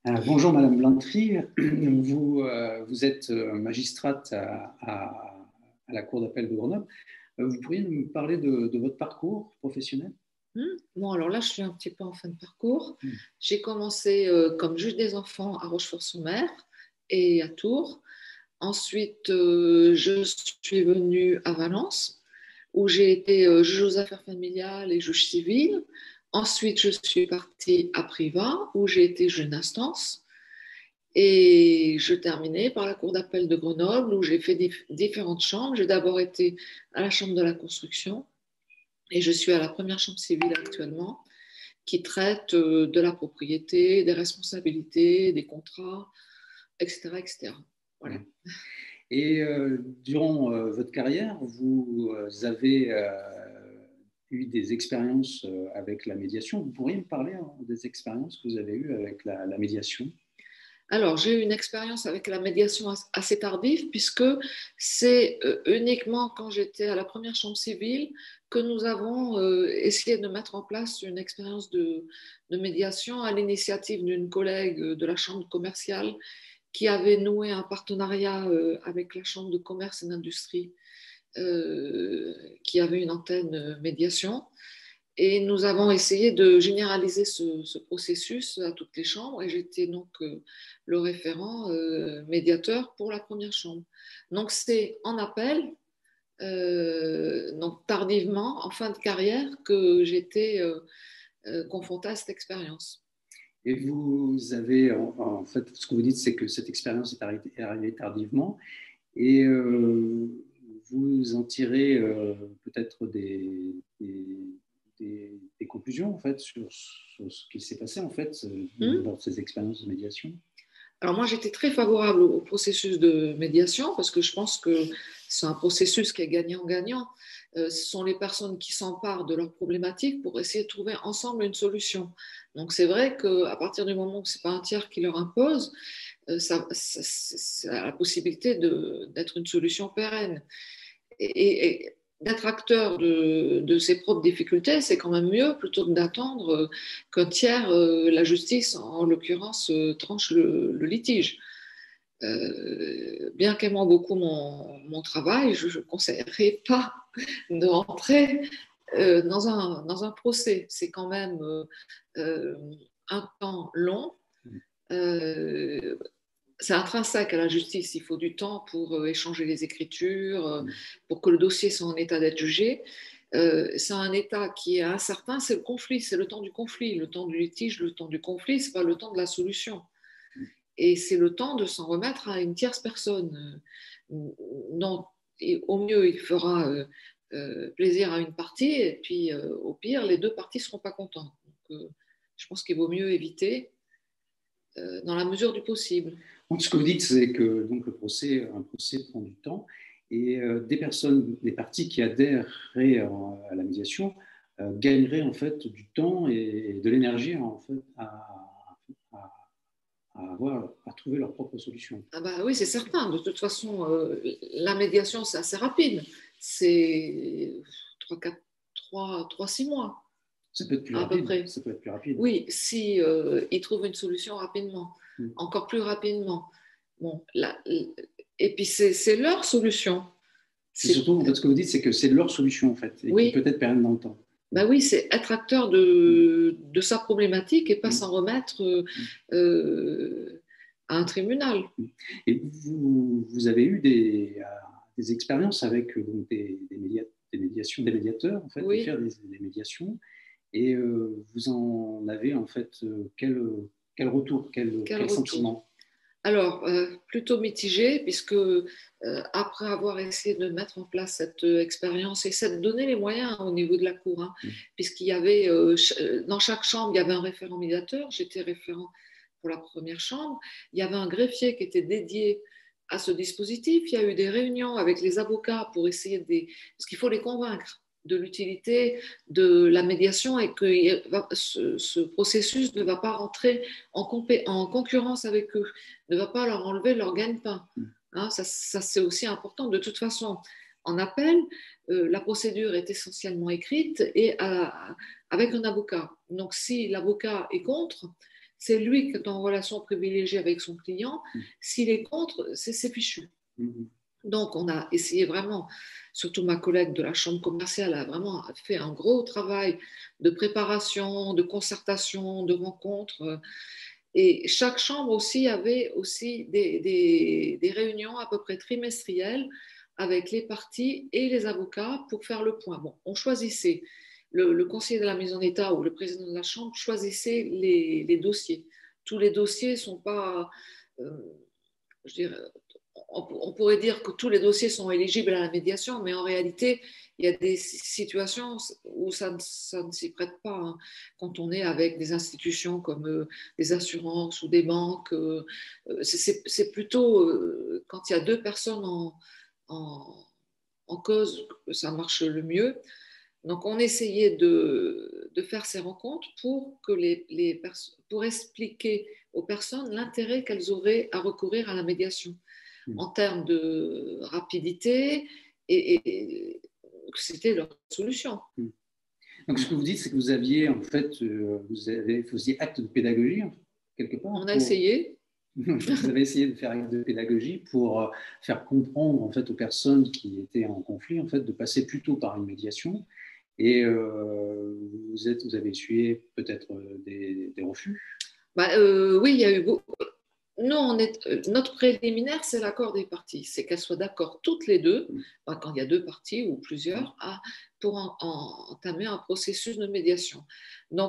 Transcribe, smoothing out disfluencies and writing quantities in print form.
Bonjour Madame Blanterie, vous êtes magistrate à la Cour d'appel de Grenoble. Vous pourriez nous parler de votre parcours professionnel? Bon, alors là, je suis un petit peu en fin de parcours. Hmm. J'ai commencé comme juge des enfants à Rochefort-sur-Mer et à Tours. Ensuite, je suis venue à Valence, où j'ai été juge aux affaires familiales et juge civil. Ensuite, je suis partie à Privas, où j'ai été juge d'instance. Et je terminais par la Cour d'appel de Grenoble, où j'ai fait différentes chambres. J'ai d'abord été à la Chambre de la construction et je suis à la première chambre civile actuellement, qui traite de la propriété, des responsabilités, des contrats, etc. etc. Voilà. Et durant votre carrière, vous avez eu des expériences avec la médiation. Vous pourriez me parler des expériences que vous avez eues avec la médiation? Alors, j'ai eu une expérience avec la médiation assez tardive, puisque c'est uniquement quand j'étais à la première chambre civile que nous avons essayé de mettre en place une expérience de médiation à l'initiative d'une collègue de la chambre commerciale qui avait noué un partenariat avec la chambre de commerce et d'industrie qui avait une antenne médiation. Et nous avons essayé de généraliser ce processus à toutes les chambres et j'étais donc le référent médiateur pour la première chambre. Donc c'est en appel, donc tardivement, en fin de carrière, que j'étais confrontée à cette expérience. Et vous avez, en fait, ce que vous dites, c'est que cette expérience est arrivée tardivement et vous en tirez peut-être des conclusions en fait sur ce qui s'est passé en fait dans ces expériences de médiation. Alors moi, j'étais très favorable au processus de médiation parce que je pense que c'est un processus qui est gagnant-gagnant. Ce sont les personnes qui s'emparent de leurs problématiques pour essayer de trouver ensemble une solution. Donc c'est vrai qu'à partir du moment où ce n'est pas un tiers qui leur impose, ça a la possibilité d'être une solution pérenne. Et d'être acteur de ses propres difficultés, c'est quand même mieux plutôt que d'attendre qu'un tiers, la justice en l'occurrence, tranche le litige. Bien qu'aimant beaucoup mon travail, je ne conseillerais pas de rentrer dans un procès. C'est quand même euh, un temps long. Euh, c'est intrinsèque à la justice. Il faut du temps pour échanger les écritures, pour que le dossier soit en état d'être jugé. C'est un état qui est incertain, c'est le conflit, c'est le temps du conflit. Le temps du litige, le temps du conflit, c'est pas le temps de la solution. Et c'est le temps de s'en remettre à une tierce personne. Non, et au mieux, il fera plaisir à une partie, et puis au pire, les deux parties ne seront pas contentes. Donc, je pense qu'il vaut mieux éviter dans la mesure du possible. Donc, ce que vous dites, c'est que donc, un procès prend du temps et des personnes, des parties qui adhéreraient à la médiation gagneraient en fait du temps et de l'énergie en fait à, à trouver leur propre solution. Ah bah oui, c'est certain. De toute façon, la médiation, c'est assez rapide. C'est 6 mois Ça peut être plus à peu rapide. près. Ça peut être plus rapide. Oui, si ils trouvent une solution rapidement, encore plus rapidement. Bon, et puis c'est leur solution. C'est surtout, en fait, ce que vous dites, c'est que c'est leur solution, en fait, et qui Oui, peut être pérenne dans le temps. ben oui, c'est être acteur de sa problématique et pas s'en remettre à un tribunal. Et vous avez eu des expériences avec donc, des médiations, des médiateurs, en fait, de Oui. faire des médiations, et vous en avez, en fait, quel retour, quel retour? sentiment? Alors, plutôt mitigé, puisque après avoir essayé de mettre en place cette expérience et de donner les moyens au niveau de la Cour, hein, puisqu'il y avait, dans chaque chambre, il y avait un référent médiateur, j'étais référent pour la première chambre, il y avait un greffier qui était dédié à ce dispositif, il y a eu des réunions avec les avocats pour essayer parce qu'il faut les convaincre de l'utilité de la médiation et que ce processus ne va pas rentrer en concurrence avec eux, ne va pas leur enlever leur gagne-pain. Hein, ça c'est aussi important. De toute façon, en appel, la procédure est essentiellement écrite et avec un avocat. Donc, si l'avocat est contre, c'est lui qui est en relation privilégiée avec son client. Mm. S'il est contre, c'est fichu. Mm. Donc, on a essayé vraiment, surtout ma collègue de la chambre commerciale a vraiment fait un gros travail de préparation, de concertation, de rencontres. Et chaque chambre aussi avait aussi des réunions à peu près trimestrielles avec les parties et les avocats pour faire le point. Bon, on choisissait, le conseiller de la mise en état ou le président de la chambre choisissait les dossiers. Tous les dossiers ne sont pas, euh, je dirais, on pourrait dire que tous les dossiers sont éligibles à la médiation, mais en réalité, il y a des situations où ça ne s'y prête pas, hein. Quand on est avec des institutions comme des assurances ou des banques, c'est plutôt quand il y a deux personnes en, en cause que ça marche le mieux. Donc, on essayait de faire ces rencontres pour, que pour expliquer aux personnes l'intérêt qu'elles auraient à recourir à la médiation Mm. en termes de rapidité et que c'était leur solution. Mm. Donc, ce que vous dites, c'est que vous aviez, en fait, vous faisiez acte de pédagogie, quelque On part, a pour... essayé. Vous avez essayé de faire acte de pédagogie pour faire comprendre, en fait, aux personnes qui étaient en conflit, en fait, de passer plutôt par une médiation. Et vous avez essuyé peut-être des refus. Oui, il y a eu beaucoup. Non, notre préliminaire, c'est l'accord des parties. C'est qu'elles soient d'accord toutes les deux, Mm. quand il y a deux parties ou plusieurs, pour entamer un processus de médiation. Donc,